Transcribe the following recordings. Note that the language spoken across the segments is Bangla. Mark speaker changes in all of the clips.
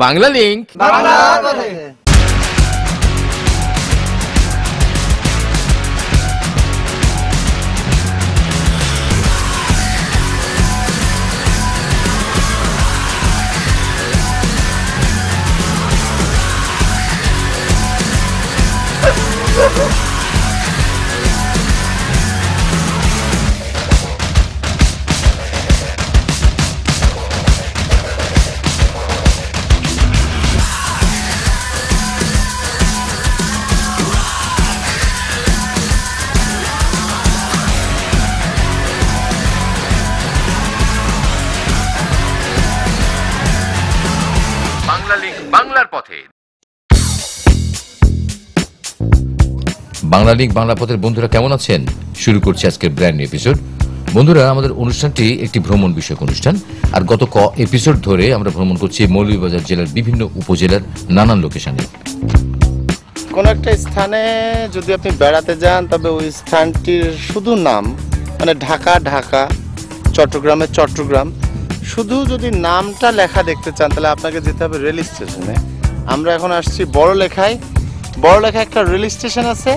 Speaker 1: বাংলা লিংক
Speaker 2: বাংলা পথে।
Speaker 1: বাংলার পথে। বাংলা লিংক বাংলা পথের বন্ধুরা কেমন আছেন? শুরু করছি আজকের ব্র্যান্ড নিউ এপিসোড। বন্ধুরা, আমাদের অনুষ্ঠানটি একটি ভ্রমণ বিষয়ক অনুষ্ঠান, আর গত এপিসোড ধরে আমরা ভ্রমণ করছি মৌলভীবাজার জেলার বিভিন্ন উপজেলার নানান লোকেশনে।
Speaker 3: কোন একটা স্থানে যদি আপনি বেড়াতে যান, তবে ওই স্থানটির শুধু নাম, মানে ঢাকা ঢাকা, চট্টগ্রামের চট্টগ্রাম, শুধু যদি নামটা লেখা দেখতে চান তাহলে আপনাকে যেতে হবে রেল স্টেশনে। আমরা এখন আসছি বড়লেখায়। বড়লেখায় একটা রেল স্টেশন আছে,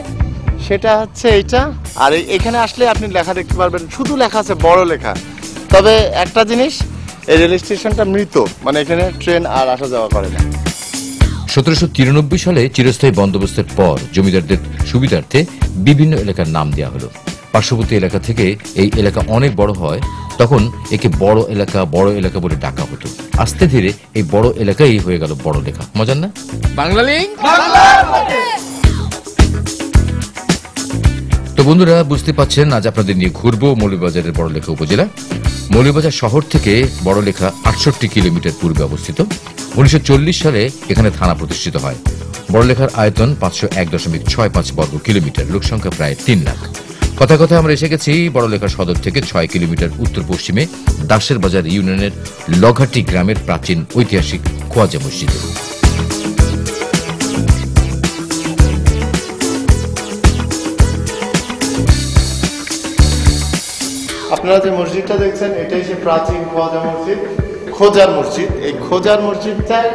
Speaker 3: সেটা হচ্ছে এইটা। আর এখানে আসলে আপনি লেখা দেখতে পারবেন, শুধু লেখা আছে বড়লেখা। তবে একটা জিনিস, এই রেল স্টেশনটা মৃত, মানে এখানে ট্রেন আর আসা যাওয়া করে না।
Speaker 1: 1793 সালে চিরস্থায়ী বন্দোবস্তের পর জমিদারদের সুবিধার্থে বিভিন্ন এলাকার নাম দেওয়া হলো। পার্শ্ববর্তী এলাকা থেকে এই এলাকা অনেক বড় হয়, তখন একে বড় এলাকা বলে ডাকা হতো। আস্তে ধীরে এই বড় এলাকাই হয়ে গেল বড়লেখা। মজার না? বাংলা লিংক। তো বন্ধুরা, বুঝতে পারছেন আজ আপনাদের নিয়ে ঘুরবো মৌলভীবাজারের বড়লেখা উপজেলা। মৌলভীবাজার শহর থেকে বড়লেখা 68 কিলোমিটার পূর্বে অবস্থিত। 1940 সালে এখানে থানা প্রতিষ্ঠিত হয়। বড়লেখার আয়তন 501.65 বর্গ কিলোমিটার, লোকসংখ্যা প্রায় 3 লাখ। কথায় কথায় আমরা এসে গেছি বড়লেখা সদর থেকে 6 কিলোমিটার উত্তর পশ্চিমে দাসের বাজার ইউনিয়নের লঘাটি গ্রামের প্রাচীন ঐতিহাসিক খোয়াজা মসজিদে।
Speaker 3: আপনারা যে মসজিদটা দেখছেন, এটাই সে প্রাচীন খোয়াজা মসজিদ, খোজার মসজিদ। এই খোজার মসজিদটার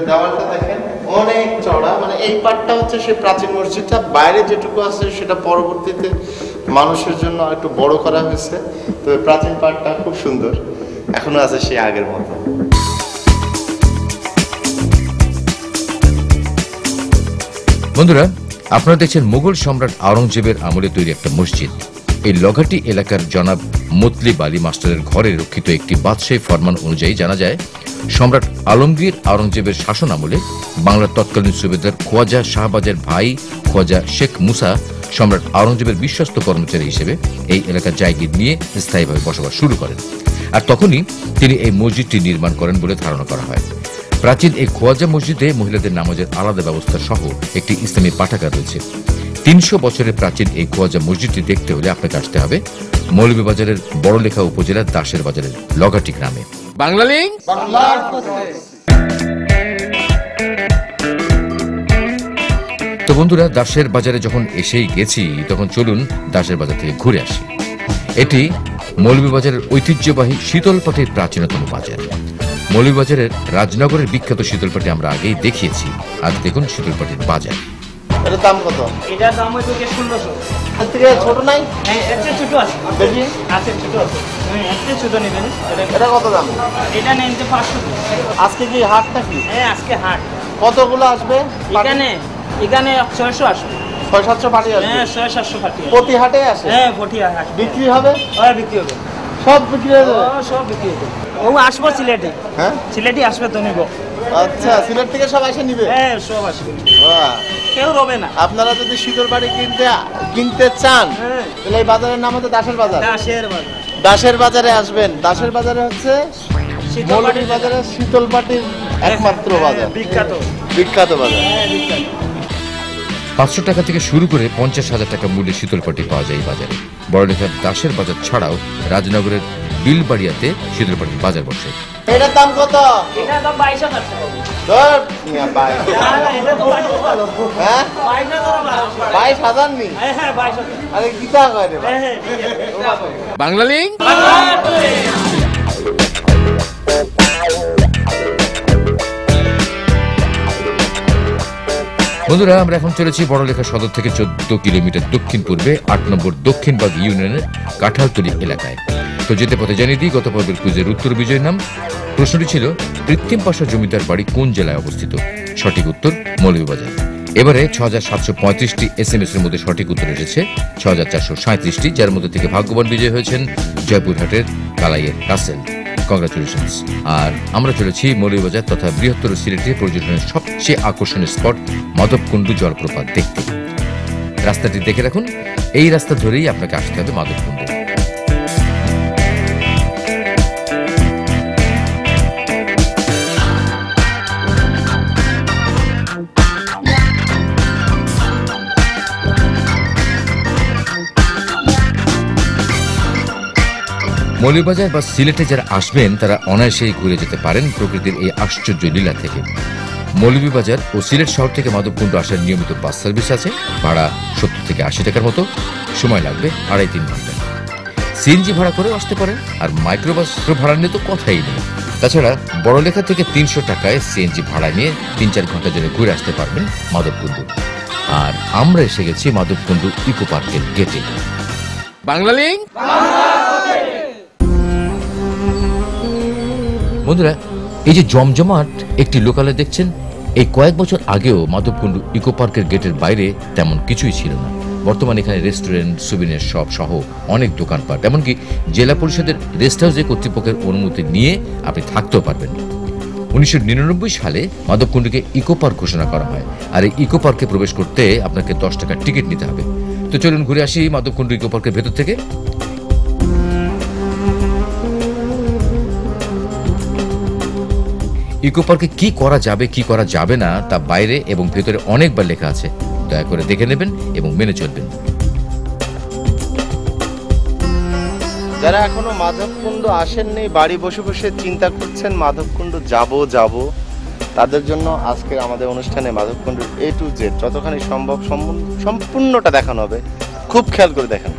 Speaker 3: দেওয়ালটা দেখেন অনেক চড়া, মানে এই পার্টটা হচ্ছে সে প্রাচীন মসজিদটা। বাইরে যেটুকু আছে সেটা পরবর্তীতে মানুষের জন্য একটু বড় করা হয়েছে, তবে প্রাচীন পার্টটা খুব সুন্দর, এখনো আছে সে আগের মতো।
Speaker 1: বন্ধুরা, আপনারা দেখছেন মুঘল সম্রাট আওরঙ্গজেবের আমলে তৈরি একটা মসজিদ। এই লঘাটি এলাকার জনাব মতলিব আলী মাস্টারের ঘরে রক্ষিত একটি বাদশাহী ফরমান অনুযায়ী জানা যায়, সম্রাট আলমগীর আওরঙ্গজেবের শাসন আমলে বাংলার তৎকালীন সুবেদার খোয়াজা শাহবাজের ভাই খোয়াজা শেখ মুসা সম্রাট আওরঙ্গজেবের বিশ্বস্ত কর্মচারী হিসেবে এই এলাকার জায়গির নিয়ে স্থায়ীভাবে বসবাস শুরু করেন। আর তখনই তিনি এই মসজিদটি নির্মাণ করেন বলে ধারণা করা হয়। প্রাচীন এই খোয়াজা মসজিদে মহিলাদের নামাজের আলাদা ব্যবস্থা সহ একটি ইসলামী পাঠাগার রয়েছে। 300 বছরের প্রাচীন এই খোয়াজা মসজিদটি দেখতে হলে আপনাকে আসতে হবে মৌলভীবাজারের বড়লেখা উপজেলার দাসের বাজারের লঘাটি গ্রামে। বাংলা লিংক। তো বন্ধুরা, দাসের বাজারে যখন এসেই গেছি, তখন চলুন দাসের বাজার থেকে ঘুরে আসি। এটি মৌলভীবাজারের ঐতিহ্যবাহী শীতলপাটির প্রাচীনতম বাজার। মৌলভীবাজারের রাজনগরের বিখ্যাত শীতলপাটি আমরা আগেই দেখিয়েছি। আজ দেখুন শীতলপাটির বাজার।
Speaker 3: এটার দাম কত?
Speaker 2: এটার দাম হচ্ছে 1600।
Speaker 3: এর থেকে ছোট নাই?
Speaker 2: হ্যাঁ, এর চেয়ে ছোট আছে।
Speaker 3: দেখি
Speaker 2: আছে, ছোট আছে। এর চেয়ে ছোট নেবেন।
Speaker 3: এটা কত দাম?
Speaker 2: এটা নেন যে 500।
Speaker 3: আজকে কি হাট নাকি?
Speaker 2: হ্যাঁ, আজকে হাট।
Speaker 3: কতগুলো আসবে?
Speaker 2: এখানে 600 আসবে।
Speaker 3: 600-700 পাটি আসবে?
Speaker 2: হ্যাঁ, 600-700 পাটি।
Speaker 3: প্রতি হাটে আসে?
Speaker 2: হ্যাঁ, প্রতি হাট।
Speaker 3: বিক্রি হবে?
Speaker 2: হ্যাঁ, বিক্রি হবে।
Speaker 3: সব বিক্রি হয়ে যাবে?
Speaker 2: সব বিক্রি হবে। ও আসবো সিলেটে।
Speaker 3: হ্যাঁ,
Speaker 2: সিলেটে আসবে তো নিব।
Speaker 3: আচ্ছা, সিলেট থেকে সব এসে নিবে?
Speaker 2: হ্যাঁ, সব আসবে।
Speaker 3: বাহ,
Speaker 2: কেউ রবে না।
Speaker 3: আপনারা যদি শীতলপাটি কিনতে চান, তাহলে এই বাজারের নাম হচ্ছে দাসের বাজার। দাসের বাজারে আসবেন। দাসের বাজারে হচ্ছে মৌলভীবাজারের শীতলপাটির একমাত্র বাজার, বিখ্যাত বাজার।
Speaker 1: 500 টাকা থেকে শুরু করে 50,000 টাকা মূল্যে শীতলপাটি পাওয়া যায় এই বাজারে। বড়লেখার দাসের বাজার ছাড়াও রাজনগরের বিলবাড়িয়াতে শীতলপাটির বাজার বসে।
Speaker 3: এটার দাম কত?
Speaker 2: এটার দাম 22,000 টাকা।
Speaker 3: ধর মিয়া, 22,000 নি?
Speaker 2: হ্যাঁ, 22,000।
Speaker 3: আরে গীতা কয় রে
Speaker 1: বাংলা লিংক। বন্ধুরা, আমরা এখন চলেছি বড়লেখা সদর থেকে 14 কিলোমিটার দক্ষিণ পূর্বে 8 নম্বর দক্ষিণবাগ ইউনিয়নের কাঁঠালতলী এলাকায়। তো যেতে পথে জানিয়ে দিই গত পর্বের কুইজের উত্তর বিজয়ের নাম। প্রশ্নটি ছিল কৃত্রিম পাশা জমিদার বাড়ি কোন জেলায় অবস্থিত? সঠিক উত্তর মৌলভীবাজার। এবারে 6735টি SMS এর মধ্যে সঠিক উত্তর এসেছে 6437টি, যার মধ্যে থেকে ভাগ্যবান বিজয় হয়েছেন জয়পুরহাটের কালাইয়ের রাসেল। কংগ্রাচুলেশনস। আর আমরা চলেছি মৌলভীবাজার তথা বৃহত্তর সিলেটের পর্যটনের সবচেয়ে আকর্ষণীয় স্পট মাধবকুণ্ডু জলপ্রপাত দেখতে। রাস্তাটি দেখে রাখুন, এই রাস্তা ধরেই আপনাকে আসতে হবে মাধবকুণ্ডে। মৌলভীবাজার বা সিলেটে যারা আসবেন তারা অনায়াসেই ঘুরে যেতে পারেন প্রকৃতির এই আশ্চর্য লীলা থেকে। মৌলভীবাজার ও সিলেট শহর থেকে মাধবকুণ্ড আসার নিয়মিত বাস সার্ভিস আছে। ভাড়া 70 থেকে 80 টাকার মতো, সময় লাগবে 2.5-3 ঘন্টা। সিএনজি ভাড়া করেও আসতে পারেন, আর মাইক্রোবাস ভাড়া নিয়ে তো কথাই নেই। তাছাড়া বড়লেখা থেকে 300 টাকায় সিএনজি ভাড়া নিয়ে 3-4 ঘন্টা ধরে ঘুরে আসতে পারবেন মাধবকুণ্ড। আর আমরা এসে গেছি মাধবকুণ্ড ইকো পার্কের গেটে। বাংলালিংক বন্ধুরা, এই যে জমজমাট একটি লোকালয় দেখছেন, এই কয়েক বছর আগেও মাধবকুণ্ড ইকো পার্কের গেটের বাইরে তেমন কিছুই ছিল না। বর্তমানে এখানে রেস্টুরেন্ট, সুবিনের শপ সহ অনেক দোকানপাট, এমনকি জেলা পরিষদের রেস্ট হাউসে কর্তৃপক্ষের অনুমতি নিয়ে আপনি থাকতেও পারবেন। 1999 সালে মাধবকুণ্ডকে ইকো পার্ক ঘোষণা করা হয়, আর এই ইকো পার্কে প্রবেশ করতে আপনাকে 10 টাকার টিকিট নিতে হবে। তো চলুন ঘুরে আসি মাধবকুণ্ড ইকো পার্কের ভেতর থেকে। ইকো পার্কে কি করা যাবে কি করা যাবে না তা বাইরে এবং ভেতরে অনেকবার লেখা আছে। দয়া করে দেখে নেবেন এবং মেনে চলবেন।
Speaker 3: যারা এখনো মাধবকুণ্ড আসেননি, বাড়ি বসে বসে চিন্তা করছেন মাধবকুণ্ড যাব, তাদের জন্য আজকে আমাদের অনুষ্ঠানে মাধবকুণ্ডের A to Z যতখানি সম্ভব সম্পূর্ণটা দেখানো হবে। খুব খেয়াল করে দেখেন।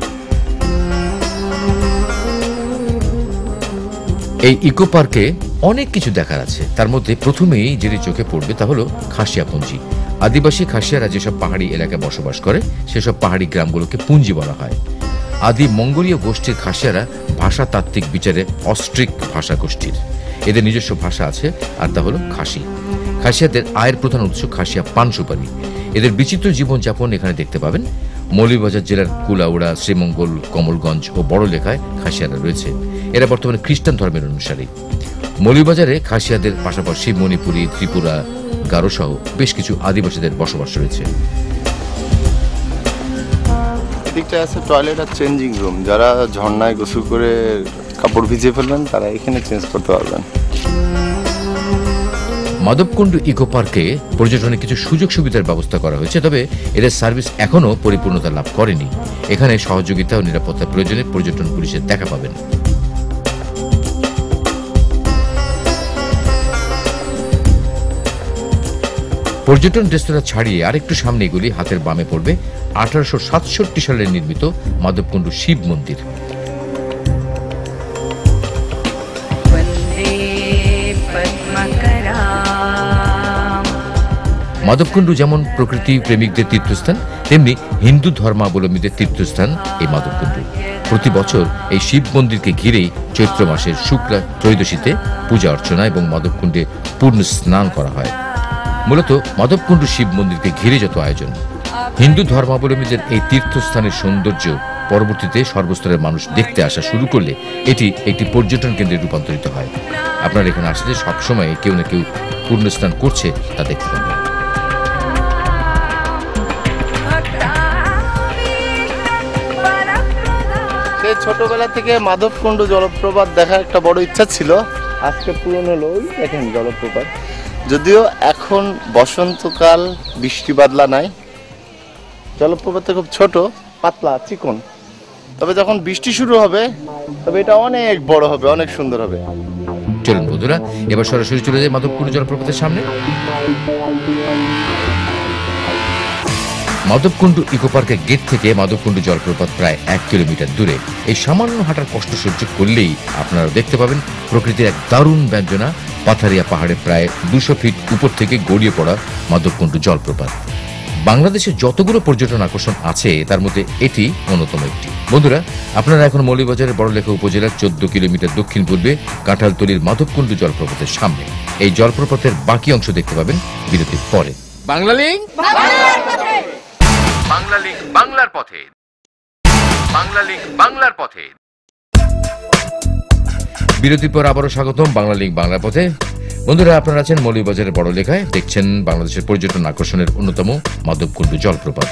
Speaker 1: এই ইকো পার্কে অনেক কিছু দেখার আছে। তার মধ্যে প্রথমেই যেটি চোখে পড়বে তা হলো খাসিয়াপুঞ্জি। আদিবাসী খাসিয়ারা যেসব পাহাড়ি এলাকায় বসবাস করে সেসব পাহাড়ি গ্রামগুলোকে পুঞ্জি বলা হয়। আদি মঙ্গোলীয় গোষ্ঠীর খাসিয়ারা ভাষাতাত্ত্বিক বিচারে অস্ট্রিক ভাষা গোষ্ঠীর। এদের নিজস্ব ভাষা আছে, আর তা হলো খাসি। খাসিয়াদের আয়ের প্রধান উৎস খাসিয়া পান সুপারি। এদের বিচিত্র জীবনযাপন এখানে দেখতে পাবেন। মৌলভীবাজার জেলার কুলাউড়া, শ্রীমঙ্গল, কমলগঞ্জ ও বড়লেখায় খাসিয়ারা রয়েছে। এরা বর্তমানে খ্রিস্টান ধর্মের অনুসারী। মৌলভীবাজারে খাসিয়াদের পাশাপাশি মণিপুরী, ত্রিপুরা, গারো সহ বেশ কিছু আদিবাসীদের বসবাস রয়েছে।
Speaker 3: এদিকটা আছে টয়লেট আর চেঞ্জিং রুম। যারা ঝর্ণায় গোসল করে কাপড় ভিজিয়ে ফেলবেন তারা এখানে চেঞ্জ করতে পারবেন।
Speaker 1: মাধবকুণ্ড ইকো পার্কে পর্যটনের কিছু সুযোগ সুবিধার ব্যবস্থা করা হয়েছে, তবে এদের সার্ভিস এখনো পরিপূর্ণতা লাভ করেনি। এখানে সহযোগিতা ও নিরাপত্তার প্রয়োজনে পর্যটন পুলিশের দেখা পাবেন। পর্যটন রেস্তোরাঁ ছাড়িয়ে আরেকটু সামনে এগুলি হাতের বামে পড়বে 1867 সালে নির্মিত মাধবকুণ্ড শিব মন্দির। মাধবকুণ্ড যেমন প্রকৃতি প্রেমিকদের তীর্থস্থান, তেমনি হিন্দু ধর্মাবলম্বীদের তীর্থস্থান এই মাধবকুণ্ড। প্রতি বছর এই শিব মন্দিরকে ঘিরেই চৈত্র মাসের শুক্লা ত্রয়োদশীতে পূজা অর্চনা এবং মাধবকুণ্ডে পূর্ণ স্নান করা হয়। মূলত মাধবকুণ্ড শিব মন্দিরকে ঘিরে যত আয়োজন। হিন্দু ধর্মাবলম্বীদের এই তীর্থস্থানের সৌন্দর্য পরবর্তীতে সর্বস্তরের মানুষ দেখতে আসা শুরু করলে এটি একটি পর্যটন কেন্দ্রে রূপান্তরিত হয়। আপনার এখানে আসলে সবসময় কেউ না কেউ পূর্ণ স্নান করছে তা দেখতে পাবেন।
Speaker 3: সেই ছোটবেলা থেকে মাধবকুণ্ড জলপ্রপাত দেখার একটা বড় ইচ্ছা ছিল, আজকে পূরণ হলো। ওই দেখেন জলপ্রপাত। যদিও এখন বসন্তকাল, বৃষ্টি বাদলা নাই, জলপ্রপাতটা খুব ছোট, পাতলা, চিকন। তবে যখন বৃষ্টি শুরু হবে তবে এটা অনেক বড় হবে, অনেক সুন্দর হবে।
Speaker 1: চলুন বন্ধুরা, এবার সরাসরি চলে যায় মাধবকুণ্ড জলপ্রপাতের সামনে। মাধবকুণ্ড ইকো পার্কের গেট থেকে মাধবকুণ্ড জলপ্রপাত প্রায় 1 কিলোমিটার দূরে। এই সামান্য হাঁটার কষ্ট সহ্য করলেই আপনারা দেখতে পাবেন প্রকৃতির এক দারুণ ব্যঞ্জনা। পাথারিয়া পাহাড়ে প্রায় 200 ফিট উপর থেকে গড়িয়ে পড়া মাধবকুণ্ড জলপ্রপাত। বাংলাদেশের যতগুলো পর্যটন আকর্ষণ আছে তার মধ্যে এটি অন্যতম একটি। বন্ধুরা, আপনারা এখন মৌলভীবাজারের বড়লেখা উপজেলার 14 কিলোমিটার দক্ষিণ পূর্বে কাঁঠালতলীর মাধবকুণ্ডু জলপ্রপাতের সামনে। এই জলপ্রপাতের বাকি অংশ দেখতে পাবেন বিরতির পরে। বাংলা লিংক বাংলার পথে, বাংলা লিংক বাংলার পথে। বিরতির পর আবারও স্বাগতম বাংলা লিংক বাংলার পথে। বন্ধুরা, আপনারা আছেন মৌলভীবাজারের বড়লেখায়, দেখছেন বাংলাদেশের পর্যটন আকর্ষণের অন্যতম মাধবকুণ্ডু জলপ্রপাত।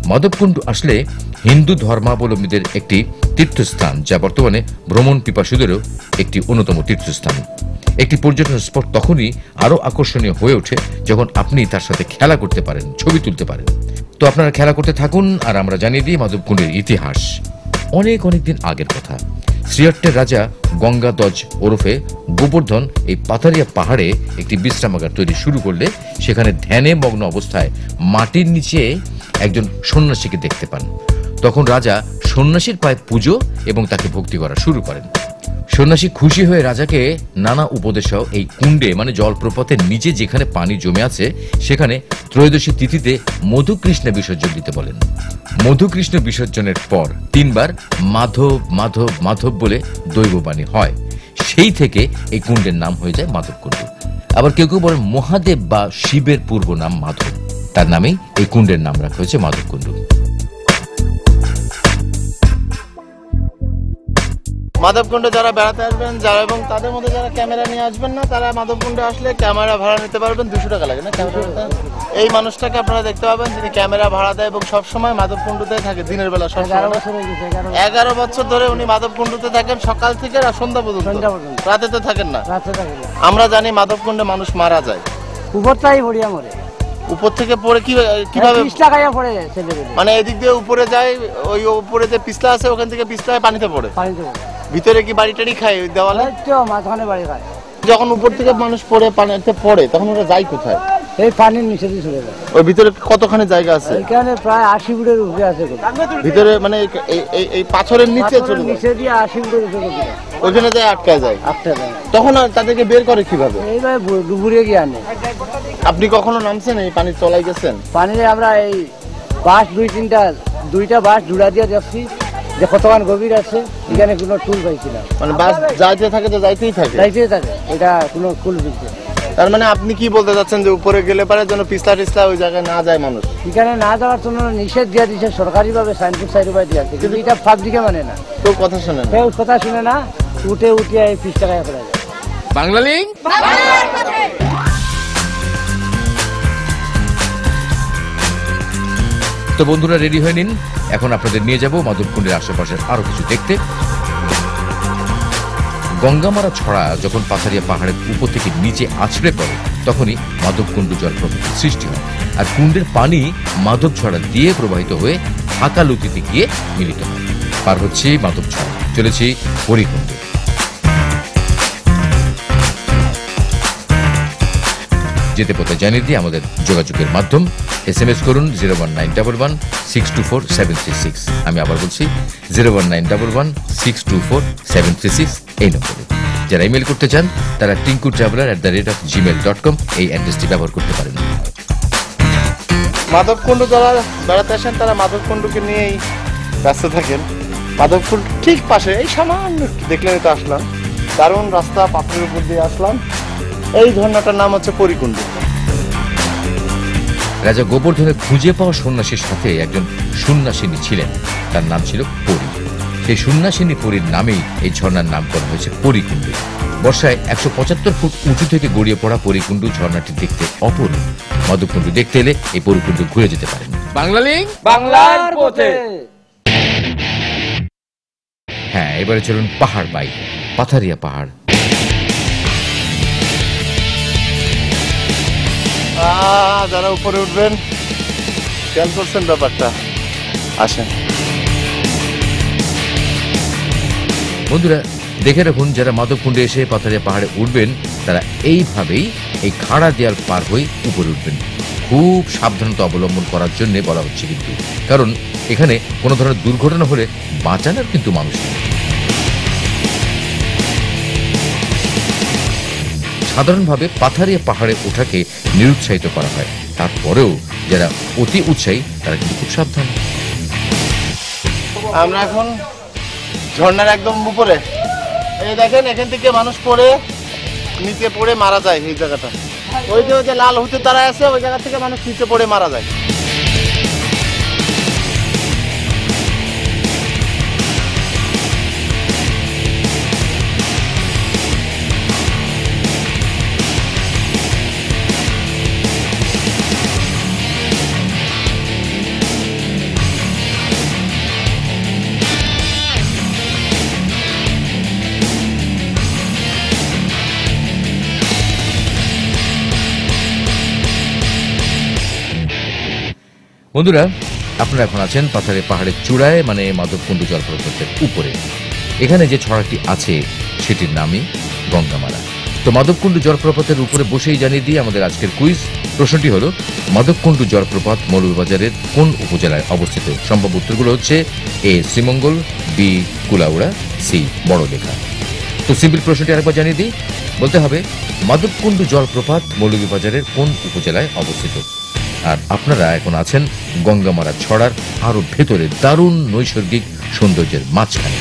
Speaker 1: মাধবকুণ্ডু আসলে হিন্দু ধর্মাবলম্বীদের একটি তীর্থস্থান, যা বর্তমানে ভ্রমণ পিপাসুদেরও একটি অন্যতম তীর্থস্থান। একটি পর্যটন স্পট তখনই আরো আকর্ষণীয় হয়ে ওঠে যখন আপনি তার সাথে খেলা করতে পারেন, ছবি তুলতে পারেন। তো আপনারা খেলা করতে থাকুন, আর আমরা জানিয়ে দিই মাধবকুণ্ডের ইতিহাস। অনেক দিন আগের কথা। শ্রীহট্টের রাজা গঙ্গাধ্বজ ওরফে গোবর্ধন এই পাথারিয়া পাহাড়ে একটি বিশ্রামাগার তৈরি শুরু করলে সেখানে ধ্যানে মগ্ন অবস্থায় মাটির নিচে একজন সন্ন্যাসীকে দেখতে পান। তখন রাজা সন্ন্যাসীর পায়ে পুজো এবং তাকে ভক্তি করা শুরু করেন। সন্ন্যাসী খুশি হয়ে রাজাকে নানা উপদেশও এই কুণ্ডে মানে জলপ্রপাতের নিচে যেখানে পানি জমে আছে সেখানে ত্রয়োদশী তিথিতে মধুকৃষ্ণ বিসর্জন দিতে বলেন। মধুকৃষ্ণ বিসর্জনের পর 3 বার মাধব মাধব মাধব বলে দৈববাণী হয়। সেই থেকে এই কুণ্ডের নাম হয়ে যায় মাধবকুণ্ড। আবার কেউ কেউ বলেন মহাদেব বা শিবের পূর্ব নাম মাধব, তার নামেই এই কুণ্ডের নাম রাখা হয়েছে মাধবকুণ্ড।
Speaker 3: মাধবকুণ্ডে যারা বেড়াতে আসবেন এবং তাদের মধ্যে যারা ক্যামেরা নিয়ে আসবেন না, তারা মাধবকুণ্ডে আসলে ক্যামেরা ভাড়া নিতে পারবেন। 200 টাকা লাগে না ক্যামেরা। এই মানুষটাকে আপনারা দেখতে পাবেন যিনি ক্যামেরা ভাড়া দেয় এবং সবসময় মাধবকুণ্ডতে থাকে দিনের বেলা। 11 বছর ধরে উনি মাধবকুণ্ডতে থাকেন, সকাল থেকে সন্ধ্যা পর্যন্ত। রাতে তো থাকেন না। আমরা জানি মাধবকুণ্ডে মানুষ মারা যায়, উপর থেকে পড়ে কিভাবে মানে এদিক দিয়ে উপরে যায়, ওই উপরে যে পিছলা আছে ওখান থেকে পিছলায় পানিতে পড়ে। ভিতরে কি বাড়ি টাড়ি খায় ওই দেওয়ালে? যখন উপর থেকে মানুষ পড়ে পানিতে পড়ে তখন ওরা যায় কোথায়?
Speaker 4: এই পানির নিচে দিয়ে চলে যায়।
Speaker 3: ওই ভিতরে কতখানি জায়গা আছে?
Speaker 4: এখানে প্রায় 80 ফুটের উপরে আছে
Speaker 3: ভিতরে, মানে এই পাথরের নিচে চলে যায়,
Speaker 4: নিচে দিয়ে 80 ফুটের উপরে যায়,
Speaker 3: ওখানে যায় আটকা যায়। তখন আর তাদেরকে বের করে কিভাবে?
Speaker 4: এইভাবে ডুবুরিয়ে গিয়ে আনে।
Speaker 3: আপনি কখনো নামছেন এই পানির তলায় গেছেন?
Speaker 4: পানিতে আমরা এই বাঁশ দুইটা বাঁশ জুড়া দিয়ে যাচ্ছি যে কতক্ষণ গভীর আছে, এখানে কোনো টুল পাইছিলাম।
Speaker 3: মানে বাস যাইতে থাকে তো যাইতেই থাকে,
Speaker 4: এটা কোনো কুল বিলছে।
Speaker 3: তার মানে আপনি কি বলতে চাচ্ছেন যে উপরে গেলে পারে যেন পিছলা টিছলা ওই জায়গায় না যায় মানুষ?
Speaker 4: এখানে না যাওয়ার জন্য নিষেধ দিয়ে দিচ্ছে সরকারি ভাবে, সাইনবোর্ড সাইডে দিয়ে আছে, কিন্তু এটা পাবলিকে মানে না,
Speaker 3: কেউ কথা শুনে না।
Speaker 4: কেউ কথা শুনে না, উঠিয়ে এই 30 টাকায় করা যায়।
Speaker 1: বাংলা লিংক। তো বন্ধুরা, রেডি হয়ে নিন, এখন আপনাদের নিয়ে যাব মাধবকুণ্ডের আশেপাশের আরো কিছু দেখতে। গঙ্গামারা ছড়া যখন পাথারিয়া পাহাড়ের উপর থেকে নিচে আছড়ে পড়ে তখনই মাধবকুণ্ডু জলপ্রপাতের সৃষ্টি হয়। আর কুণ্ডের পানি মাধব ছড়া দিয়ে প্রবাহিত হয়ে হাকালুতিতে গিয়ে মিলিত হয়। পার হচ্ছে মাধব ছড়া, চলেছি পরিকুণ্ডে। যেতে পথে জানিয়ে দিয়ে আমাদের যোগাযোগের মাধ্যম। SMS করুন 01911624736। আমি আবার বলছি 01911624736 এই নম্বরে। যারা ইমেল করতে চান তারা tinku@gmail.com এই অ্যাড্রেসটি ব্যবহার করতে পারেন।
Speaker 3: মাধবকুণ্ড যারা বেড়াতে আসেন তারা মাধবকুণ্ডকে নিয়েই ব্যস্ত থাকেন। মাধবকুণ্ড ঠিক পাশে এই সামান্য দেখলেন তো আসলাম, দারুণ রাস্তা, পাথরের উপর দিয়ে আসলাম। এই ঝর্ণাটার নাম হচ্ছে পরিকুণ্ড।
Speaker 1: রাজা গোবর্ধনের খুঁজে পাওয়া সন্ন্যাসীর সাথে একজন সন্ন্যাসিনী ছিলেন, তার নাম ছিল পরী। সেই সন্ন্যাসিনী পরীর নামেই এই ঝর্ণার নামকরণ হয়েছে পরিকুণ্ড। বর্ষায় 175 ফুট উঁচু থেকে গড়িয়ে পড়া পরিকুণ্ড ঝর্ণাটি দেখতে অপরূপ। মাধবকুণ্ড দেখতে এলে এই পরিকুণ্ড ঘুরে যেতে পারেন। বাংলা লিংক
Speaker 2: বাংলার পথে।
Speaker 1: হ্যাঁ, এবারে চলুন পাহাড় বাইক, পাথারিয়া পাহাড়।
Speaker 3: যারা উপরে উঠবেন খেয়াল করছেন ব্যাপারটা, আসেন।
Speaker 1: বন্ধুরা, দেখে রাখুন, যারা মাধবকুণ্ডে এসে পাথারিয়া পাহাড়ে উঠবেন তারা এইভাবেই এই খাড়া দেয়াল পার হয়ে উপরে উঠবেন। খুব সাবধানতা অবলম্বন করার জন্য বলা হচ্ছে, কিন্তু কারণ এখানে কোনো ধরনের দুর্ঘটনা হলে বাঁচানোর কিন্তু মানুষ নেই। সাধারণভাবে পাথারিয়া পাহাড়ে ওঠাকে নিরুৎসাহিত করা হয়, তারপরেও যারা অতি উৎসাহী তারা কিন্তু খুব সাবধান।
Speaker 3: আমরা এখন ঝর্ণার একদম উপরে, এই দেখেন এখান থেকে মানুষ পড়ে নিচে পড়ে মারা যায়। এই জায়গাটা ওই যে লাল হুতে তারা আছে, ওই জায়গা থেকে মানুষ নিচে পড়ে মারা যায়।
Speaker 1: বন্ধুরা, আপনারা এখন আছেন পাথারে পাহাড়ের চূড়ায়, মানে মাধবকুণ্ড জলপ্রপাতের উপরে। এখানে যে ছড়াটি আছে সেটির নামই গঙ্গামারা। তো মাধবকুণ্ড জলপ্রপাতের উপরে বসেই জানিয়ে দিয়ে আমাদের আজকের কুইজ প্রশ্নটি হলো, মাধবকুণ্ড জলপ্রপাত মৌলভীবাজারের কোন উপজেলায় অবস্থিত? সম্ভব উত্তরগুলো হচ্ছে এ শ্রীমঙ্গল, বি কুলাউড়া, সি বড়লেখা। তো সিম্পল প্রশ্নটি আরেকবার জানিয়ে দিই, বলতে হবে মাধবকুণ্ড জলপ্রপাত মৌলভীবাজারের কোন উপজেলায় অবস্থিত। আর আপনারা এখন আছেন গঙ্গামারা ছড়ার আরো ভেতরে দারুণ নৈসর্গিক সৌন্দর্যের মাঝখানে।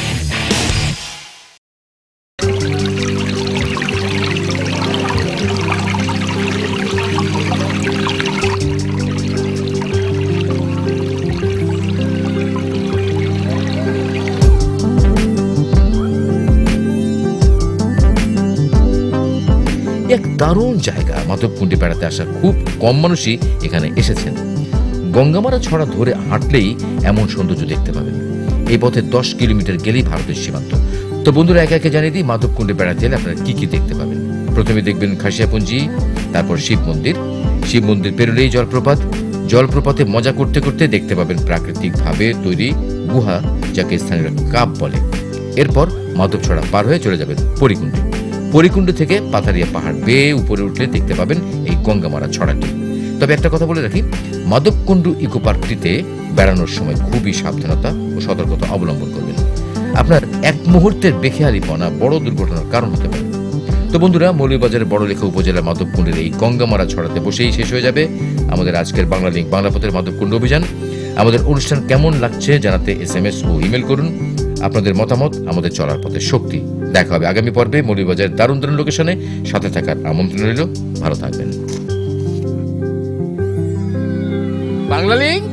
Speaker 1: এক দারুণ জায়গা। মাধবকুণ্ডে বেড়াতে আসা খুব কম মানুষই এখানে এসেছেন। গঙ্গামারা ছড়া ধরে হাঁটলেই এমন সৌন্দর্য দেখতে পাবেন। এই পথে 10 কিলোমিটার গেলেই ভারতের সীমান্ত। তো বন্ধুরা, একে একে জানিয়ে দিই মাধবকুণ্ডে বেড়াতে এলে আপনারা কি কি দেখতে পাবেন। প্রথমে দেখবেন খাসিয়াপুঞ্জি, তারপর শিব মন্দির। শিব মন্দির পেরোলেই জলপ্রপাত। জলপ্রপাতে মজা করতে করতে দেখতে পাবেন প্রাকৃতিক ভাবে তৈরি গুহা, যাকে স্থানীয়রা কাপ বলে। এরপর মাধবছড়া পার হয়ে চলে যাবেন পরিকুণ্ডে। পরিকুণ্ড থেকে পাথারিয়া পাহাড় বেয়ে উপরে উঠলে দেখতে পাবেন এই গঙ্গামারা ছড়াটি। তবে একটা কথা বলে রাখি, মাধবকুণ্ড ইকো পার্কটিতে বেড়ানোর সময় খুবই সাবধানতা ও সতর্কতা অবলম্বন করবেন। আপনার এক মুহূর্তের বেখেয়ালিপনা বড় দুর্ঘটনার কারণ হতে পারে। তো বন্ধুরা, মৌলভীবাজারের বড়লেখা উপজেলার মাধবকুণ্ডের এই গঙ্গামারা ছড়াতে বসেই শেষ হয়ে যাবে আমাদের আজকের বাংলা লিঙ্ক বাংলা পথের মাধবকুণ্ড অভিযান। আমাদের অনুষ্ঠান কেমন লাগছে জানাতে SMS ও ইমেল করুন। আপনাদের মতামত আমাদের চলার পথে শক্তি। দেখা হবে আগামী পর্বে মৌলভীবাজারের দারুণ দারুণ লোকেশনে। সাথে থাকার আমন্ত্রণ রইল। ভালো থাকবেন। বাংলা লিঙ্ক।